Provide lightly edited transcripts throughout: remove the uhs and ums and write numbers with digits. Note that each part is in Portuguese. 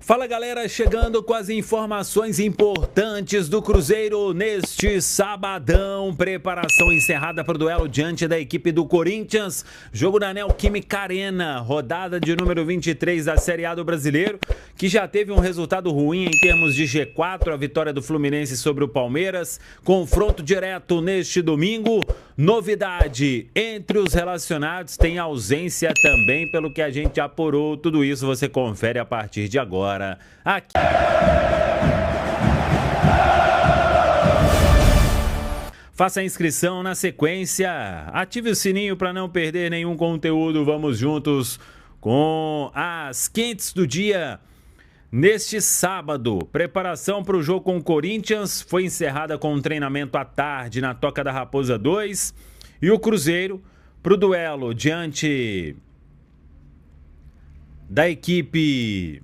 Fala galera, chegando com as informações importantes do Cruzeiro neste sabadão. Preparação encerrada para o duelo diante da equipe do Corinthians. Jogo na Neoquímica Arena, rodada de número 23 da Série A do Brasileiro, que já teve um resultado ruim em termos de G4, a vitória do Fluminense sobre o Palmeiras. Confronto direto neste domingo. Novidade entre os relacionados, tem ausência também, pelo que a gente apurou. Tudo isso você confere a partir de agora aqui. Faça a inscrição na sequência, ative o sininho para não perder nenhum conteúdo. Vamos juntos com as quentes do dia. Neste sábado, preparação para o jogo com o Corinthians foi encerrada com um treinamento à tarde na Toca da Raposa 2. E o Cruzeiro, para o duelo diante da equipe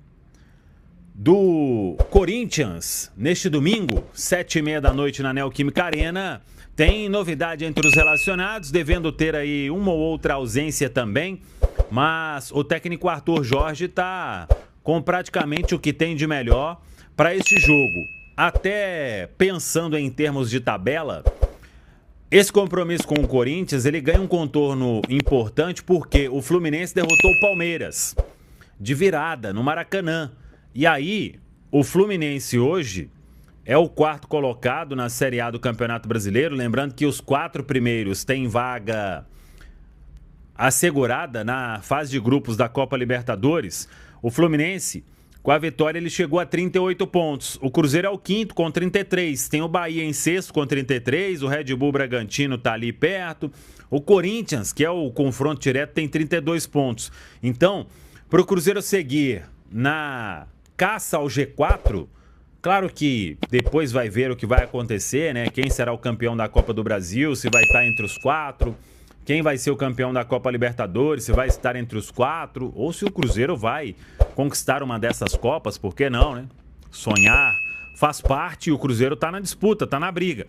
do Corinthians, neste domingo, 7h30 da noite na Neoquímica Arena. Tem novidade entre os relacionados, devendo ter aí uma ou outra ausência também. Mas o técnico Arthur Jorge está com praticamente o que tem de melhor para este jogo. Até pensando em termos de tabela, esse compromisso com o Corinthians, ele ganha um contorno importante porque o Fluminense derrotou o Palmeiras de virada no Maracanã. E aí, o Fluminense hoje é o quarto colocado na Série A do Campeonato Brasileiro. Lembrando que os 4 primeiros têm vaga assegurada na fase de grupos da Copa Libertadores. O Fluminense, com a vitória, ele chegou a 38 pontos. O Cruzeiro é o quinto com 33. Tem o Bahia em sexto com 33. O Red Bull Bragantino está ali perto. O Corinthians, que é o confronto direto, tem 32 pontos. Então, para o Cruzeiro seguir na caça ao G4, claro que depois vai ver o que vai acontecer, né? Quem será o campeão da Copa do Brasil, se vai estar entre os 4... Quem vai ser o campeão da Copa Libertadores, se vai estar entre os 4, ou se o Cruzeiro vai conquistar uma dessas Copas, por que não, né? Sonhar faz parte e o Cruzeiro tá na disputa, tá na briga.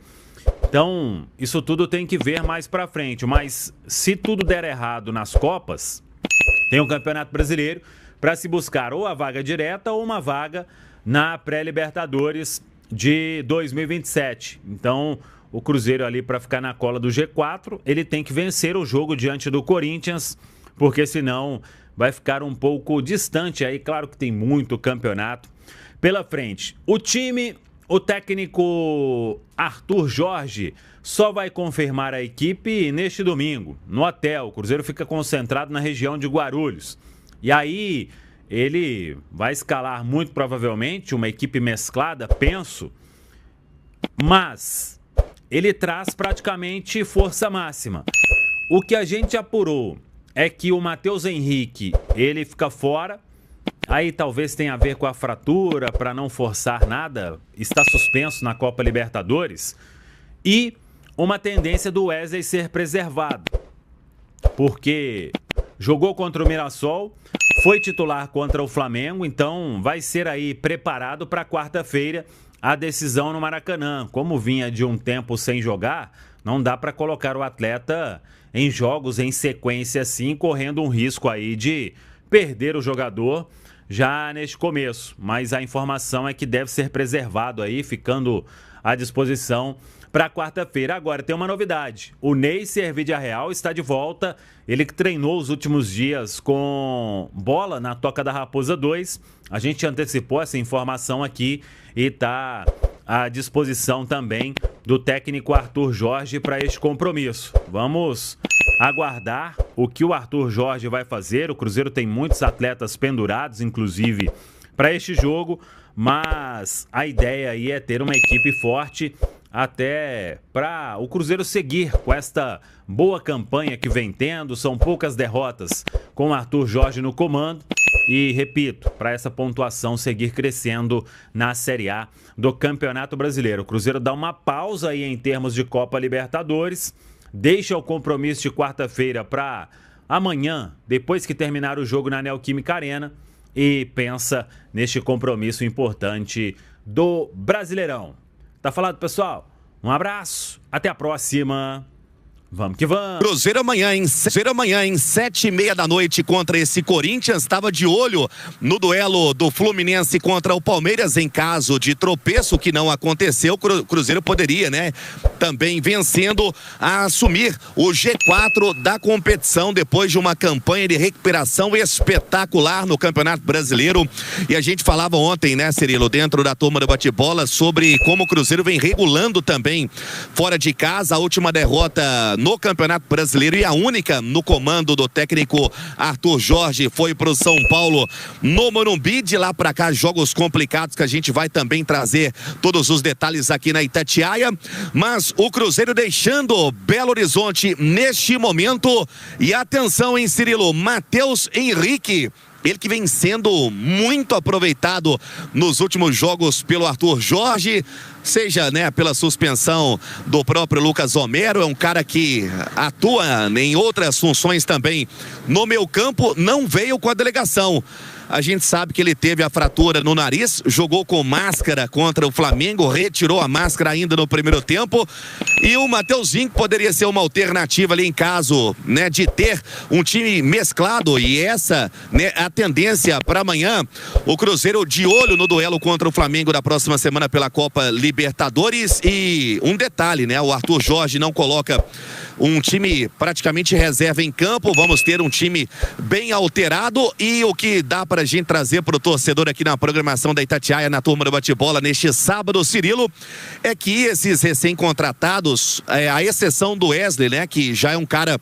Então, isso tudo tem que ver mais pra frente. Mas se tudo der errado nas Copas, tem o Campeonato Brasileiro para se buscar ou a vaga direta ou uma vaga na pré-Libertadores de 2027. Então, o Cruzeiro ali, para ficar na cola do G4, ele tem que vencer o jogo diante do Corinthians, porque senão vai ficar um pouco distante aí. Claro que tem muito campeonato pela frente. O time, o técnico Arthur Jorge só vai confirmar a equipe neste domingo, no hotel. O Cruzeiro fica concentrado na região de Guarulhos. E aí ele vai escalar muito provavelmente uma equipe mesclada, penso, mas ele traz praticamente força máxima. O que a gente apurou é que o Matheus Henrique, ele fica fora. Aí talvez tenha a ver com a fratura, para não forçar nada. Está suspenso na Copa Libertadores. E uma tendência do Wesley ser preservado, porque jogou contra o Mirassol, foi titular contra o Flamengo, então vai ser aí preparado para quarta-feira a decisão no Maracanã. Como vinha de um tempo sem jogar, não dá para colocar o atleta em jogos em sequência assim, correndo um risco aí de perder o jogador já neste começo. Mas a informação é que deve ser preservado aí, ficando à disposição para quarta-feira. Agora tem uma novidade: o Ney Servídia Real está de volta. Ele que treinou os últimos dias com bola na Toca da Raposa 2. A gente antecipou essa informação aqui e está à disposição também do técnico Arthur Jorge para este compromisso. Vamos aguardar o que o Arthur Jorge vai fazer. O Cruzeiro tem muitos atletas pendurados, inclusive, para este jogo, mas a ideia aí é ter uma equipe forte até para o Cruzeiro seguir com esta boa campanha que vem tendo. São poucas derrotas com o Arthur Jorge no comando. E, repito, para essa pontuação seguir crescendo na Série A do Campeonato Brasileiro. O Cruzeiro dá uma pausa aí em termos de Copa Libertadores, deixa o compromisso de quarta-feira para amanhã, depois que terminar o jogo na Neoquímica Arena, e pensa neste compromisso importante do Brasileirão. Tá falado, pessoal? Um abraço, até a próxima. Vamos que vamos. Cruzeiro amanhã em 7h30 da noite contra esse Corinthians. Estava de olho no duelo do Fluminense contra o Palmeiras. Em caso de tropeço, que não aconteceu, o Cruzeiro poderia, né, também vencendo, a assumir o G4 da competição depois de uma campanha de recuperação espetacular no Campeonato Brasileiro. E a gente falava ontem, né, Cirilo, dentro da turma do bate-bola, sobre como o Cruzeiro vem regulando também fora de casa. A última derrota no Campeonato Brasileiro e a única no comando do técnico Arthur Jorge foi pro São Paulo no Morumbi. De lá pra cá, jogos complicados que a gente vai também trazer todos os detalhes aqui na Itatiaia. Mas o Cruzeiro deixando Belo Horizonte neste momento. E atenção, hein, Cirilo, Matheus Henrique, ele que vem sendo muito aproveitado nos últimos jogos pelo Arthur Jorge, seja, né, pela suspensão do próprio Lucas Homero. É um cara que atua em outras funções também no meio campo, não veio com a delegação. A gente sabe que ele teve a fratura no nariz, jogou com máscara contra o Flamengo, retirou a máscara ainda no primeiro tempo. E o Mateuzinho poderia ser uma alternativa ali em caso, né, de ter um time mesclado. E essa, né, a tendência para amanhã. O Cruzeiro de olho no duelo contra o Flamengo da próxima semana pela Copa Libertadores. E um detalhe, né, o Arthur Jorge não coloca um time praticamente reserva em campo. Vamos ter um time bem alterado. E o que dá pra gente trazer pro torcedor aqui na programação da Itatiaia, na turma do bate-bola neste sábado, Cirilo, é que esses recém-contratados, a exceção do Wesley, né, que já é um cara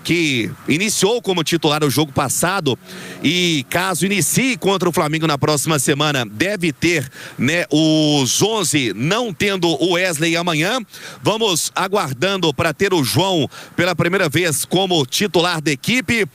que iniciou como titular o jogo passado e caso inicie contra o Flamengo na próxima semana, deve ter, né, os 11, não tendo o Wesley amanhã. Vamos aguardando para ter o João pela primeira vez como titular da equipe.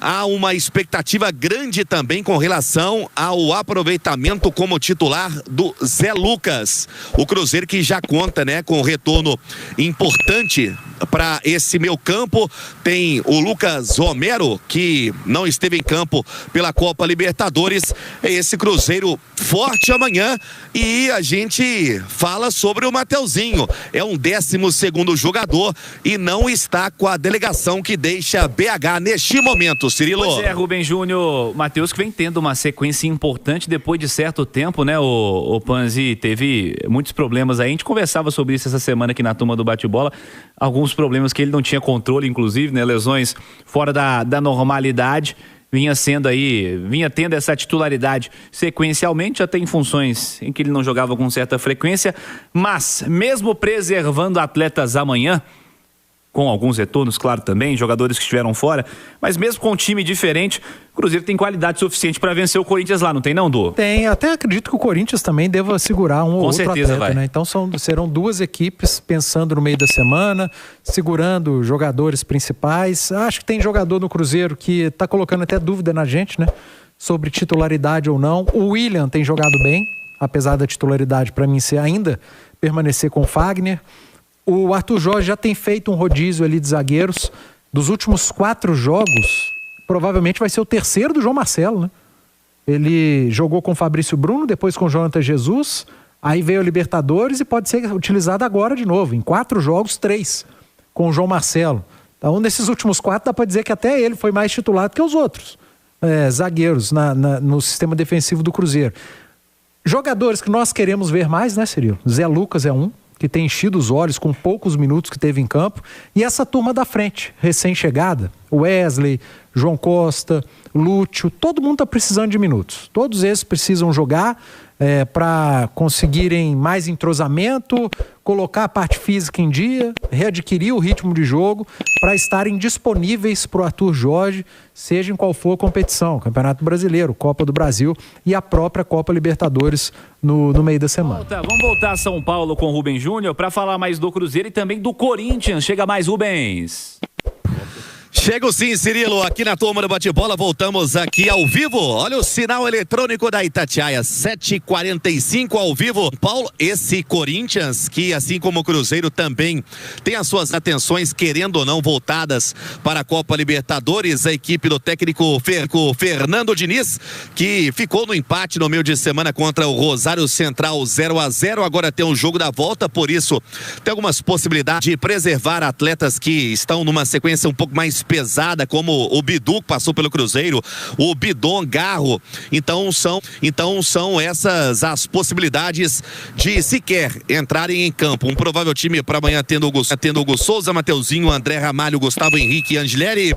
Há uma expectativa grande também com relação ao aproveitamento como titular do Zé Lucas. O Cruzeiro que já conta, né, com um retorno importante para esse meio campo. Tem o Lucas Homero, que não esteve em campo pela Copa Libertadores. É esse Cruzeiro forte amanhã. E a gente fala sobre o Mateuzinho. É um 12º jogador e não está com a delegação que deixa BH neste momento, Cirilo. Pois é, Rubem Júnior, Matheus que vem tendo uma sequência importante depois de certo tempo, né? O Panzi teve muitos problemas aí. A gente conversava sobre isso essa semana aqui na turma do bate-bola. Alguns problemas que ele não tinha controle, inclusive, né? Lesões fora da normalidade. Vinha tendo essa titularidade sequencialmente, até em funções em que ele não jogava com certa frequência, mas mesmo preservando atletas amanhã, com alguns retornos, claro, também, jogadores que estiveram fora, mas mesmo com um time diferente, o Cruzeiro tem qualidade suficiente para vencer o Corinthians lá, não tem não, Du? Tem, até acredito que o Corinthians também deva segurar um ou outro certeza atleta, né? Então serão duas equipes pensando no meio da semana, segurando jogadores principais. Acho que tem jogador no Cruzeiro que está colocando até dúvida na gente, né? Sobre titularidade ou não. O William tem jogado bem, apesar da titularidade para mim ser ainda permanecer com o Fagner. O Arthur Jorge já tem feito um rodízio ali de zagueiros. Dos últimos 4 jogos, provavelmente vai ser o terceiro do João Marcelo, né? Ele jogou com o Fabrício Bruno, depois com o Jonathan Jesus, aí veio a Libertadores e pode ser utilizado agora de novo. Em 4 jogos, 3 com o João Marcelo. Então, nesses últimos 4, dá para dizer que até ele foi mais titular do que os outros zagueiros no sistema defensivo do Cruzeiro. Jogadores que nós queremos ver mais, né, Cirilo? Zé Lucas é um, que tem enchido os olhos com poucos minutos que teve em campo, e essa turma da frente, recém-chegada, Wesley, João Costa, Lúcio, todo mundo está precisando de minutos. Todos esses precisam jogar para conseguirem mais entrosamento, colocar a parte física em dia, readquirir o ritmo de jogo para estarem disponíveis para o Arthur Jorge, seja em qual for a competição, Campeonato Brasileiro, Copa do Brasil e a própria Copa Libertadores no meio da semana. Vamos voltar a São Paulo com o Rubem Júnior para falar mais do Cruzeiro e também do Corinthians. Chega mais, Rubens. Chego sim, Cirilo, aqui na turma do bate-bola, voltamos aqui ao vivo. Olha o sinal eletrônico da Itatiaia, 7h45 ao vivo. Paulo, esse Corinthians, que assim como o Cruzeiro também tem as suas atenções, querendo ou não, voltadas para a Copa Libertadores, a equipe do técnico Fernando Diniz, que ficou no empate no meio de semana contra o Rosário Central 0-0, agora tem um jogo da volta, por isso tem algumas possibilidades de preservar atletas que estão numa sequência um pouco mais pesada, como o Bidu, que passou pelo Cruzeiro, o Bidon, Garro. Então são essas as possibilidades de sequer entrarem em campo. Um provável time para amanhã tendo Hugo Souza, Mateuzinho, André Ramalho, Gustavo Henrique, Angileri,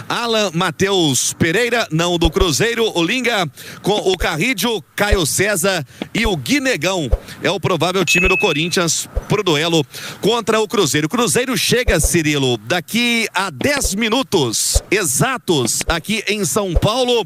Alan, Matheus Pereira, não do Cruzeiro, o Linga, com o Carrídio, Caio César e o Guinegão. É o provável time do Corinthians pro duelo contra o Cruzeiro. O Cruzeiro chega, Cirilo, daqui a 10 minutos exatos aqui em São Paulo,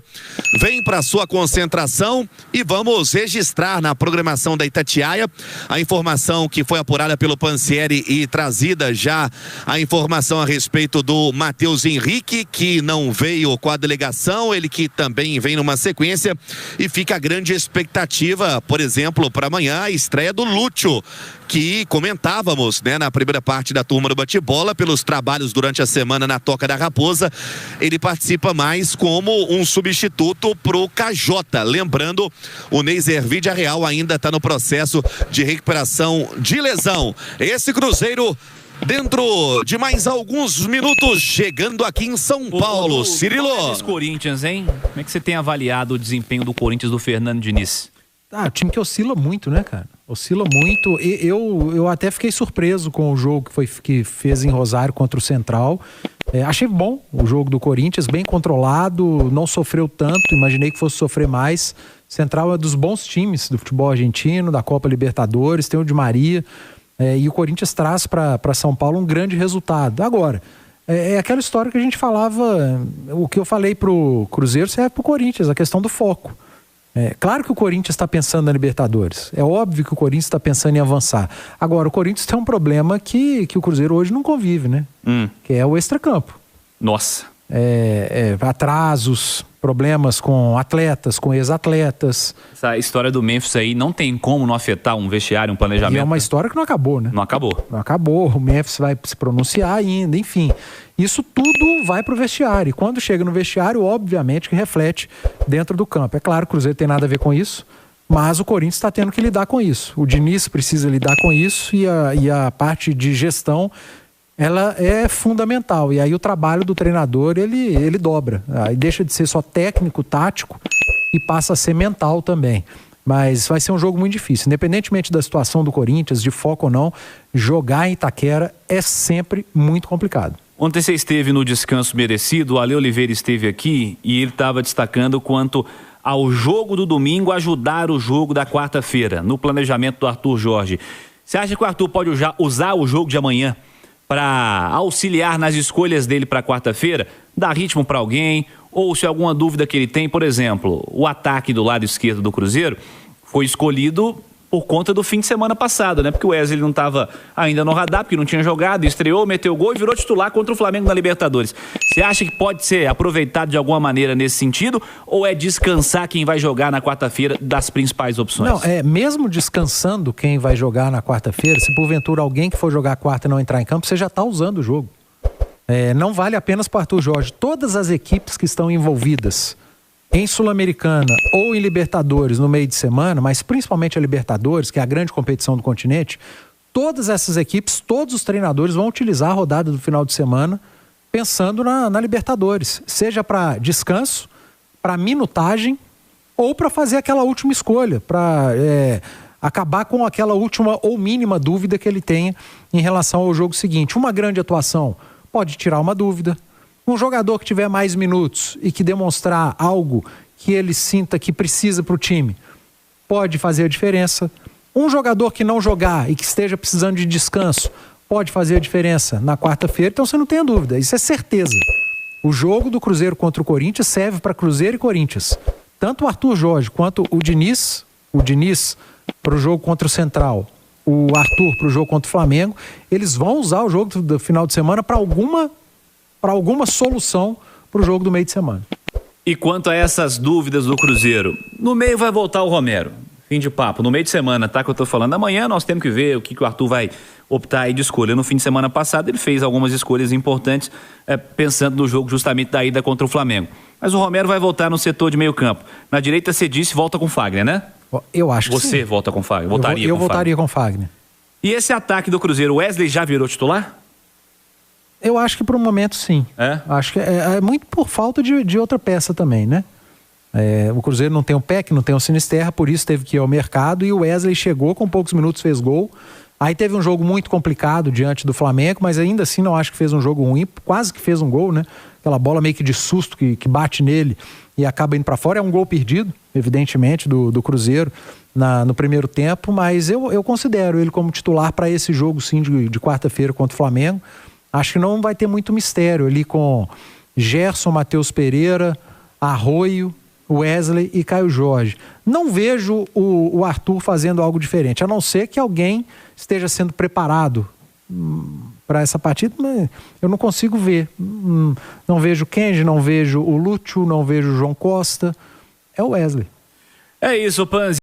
vem para sua concentração e vamos registrar na programação da Itatiaia a informação que foi apurada pelo Pansieri e trazida já a informação a respeito do Matheus Henrique, que não veio com a delegação, ele que também vem numa sequência, e fica a grande expectativa, por exemplo, para amanhã a estreia do Lúcio, que comentávamos, né, na primeira parte da turma do bate-bola, pelos trabalhos durante a semana na Toca da Raposa, ele participa mais como um substituto pro Cajota. Lembrando, o Neiser Villarreal ainda está no processo de recuperação de lesão. Esse Cruzeiro, dentro de mais alguns minutos, chegando aqui em São Paulo. Cirilo. Esse Corinthians, hein? Como é que você tem avaliado o desempenho do Corinthians do Fernando Diniz? O time que oscila muito, né, cara? Oscila muito. Eu até fiquei surpreso com o jogo que fez em Rosário contra o Central. Achei bom o jogo do Corinthians, bem controlado, não sofreu tanto, imaginei que fosse sofrer mais. Central é dos bons times do futebol argentino, da Copa Libertadores, tem o Di Maria, e o Corinthians traz para São Paulo um grande resultado. Agora, é aquela história que a gente falava, o que eu falei pro Cruzeiro serve pro Corinthians, a questão do foco. Claro que o Corinthians está pensando na Libertadores. É óbvio que o Corinthians está pensando em avançar. Agora, o Corinthians tem um problema que o Cruzeiro hoje não convive, né? Que é o extracampo. Nossa. Atrasos, problemas com atletas, com ex-atletas. Essa história do Memphis aí não tem como não afetar um vestiário, um planejamento. E é uma história que não acabou, né? Não acabou. Não acabou. O Memphis vai se pronunciar ainda, enfim. Isso tudo vai pro vestiário. E quando chega no vestiário, obviamente que reflete dentro do campo. É claro que o Cruzeiro tem nada a ver com isso, mas o Corinthians está tendo que lidar com isso. O Diniz precisa lidar com isso e a parte de gestão, ela é fundamental. E aí o trabalho do treinador, ele dobra. Aí deixa de ser só técnico, tático e passa a ser mental também. Mas vai ser um jogo muito difícil. Independentemente da situação do Corinthians, de foco ou não, jogar em Itaquera é sempre muito complicado. Ontem você esteve no descanso merecido, o Ale Oliveira esteve aqui e ele estava destacando quanto ao jogo do domingo ajudar o jogo da quarta-feira, no planejamento do Arthur Jorge. Você acha que o Arthur pode usar o jogo de amanhã para auxiliar nas escolhas dele para quarta-feira, dar ritmo para alguém, ou se alguma dúvida que ele tem, por exemplo, o ataque do lado esquerdo do Cruzeiro foi escolhido por conta do fim de semana passado, né? Porque o Wesley não estava ainda no radar, porque não tinha jogado, estreou, meteu gol e virou titular contra o Flamengo na Libertadores. Você acha que pode ser aproveitado de alguma maneira nesse sentido, ou é descansar quem vai jogar na quarta-feira das principais opções? Não, mesmo descansando quem vai jogar na quarta-feira, se porventura alguém que for jogar quarta e não entrar em campo, você já está usando o jogo. Não vale apenas para o Arthur Jorge. Todas as equipes que estão envolvidas em Sul-Americana ou em Libertadores no meio de semana, mas principalmente a Libertadores, que é a grande competição do continente, todas essas equipes, todos os treinadores vão utilizar a rodada do final de semana pensando na Libertadores, seja para descanso, para minutagem ou para fazer aquela última escolha, para acabar com aquela última ou mínima dúvida que ele tenha em relação ao jogo seguinte. Uma grande atuação pode tirar uma dúvida. Um jogador que tiver mais minutos e que demonstrar algo que ele sinta que precisa para o time, pode fazer a diferença. Um jogador que não jogar e que esteja precisando de descanso, pode fazer a diferença na quarta-feira. Então você não tenha dúvida, isso é certeza. O jogo do Cruzeiro contra o Corinthians serve para Cruzeiro e Corinthians. Tanto o Arthur Jorge quanto o Diniz para o jogo contra o Central, o Arthur para o jogo contra o Flamengo, eles vão usar o jogo do final de semana para alguma para alguma solução para o jogo do meio de semana. E quanto a essas dúvidas do Cruzeiro, no meio vai voltar o Romero. Fim de papo, no meio de semana, tá? Que eu tô falando. Amanhã nós temos que ver o que o Arthur vai optar aí de escolha. No fim de semana passado ele fez algumas escolhas importantes, pensando no jogo justamente da ida contra o Flamengo. Mas o Romero vai voltar no setor de meio campo. Na direita você disse, volta com o Fagner, né? Eu acho que Você sim. volta com o Fagner, Eu voltaria com o Fagner. E esse ataque do Cruzeiro, o Wesley já virou titular? Eu acho que por um momento sim. Acho que é muito por falta de outra peça também, né? O Cruzeiro não tem o Peck, não tem o Sinisterra, por isso teve que ir ao mercado, e o Wesley chegou, com poucos minutos fez gol. Aí teve um jogo muito complicado diante do Flamengo, mas ainda assim não acho que fez um jogo ruim, quase que fez um gol, né? Aquela bola meio que de susto que bate nele e acaba indo para fora. É um gol perdido, evidentemente, do Cruzeiro no primeiro tempo, mas eu considero ele como titular para esse jogo sim de quarta-feira contra o Flamengo. Acho que não vai ter muito mistério ali com Gerson, Matheus Pereira, Arroio, Wesley e Caio Jorge. Não vejo o Arthur fazendo algo diferente, a não ser que alguém esteja sendo preparado para essa partida, mas eu não consigo ver. Não vejo o Kenji, não vejo o Lúcio, não vejo o João Costa. É o Wesley. É isso, Panzi.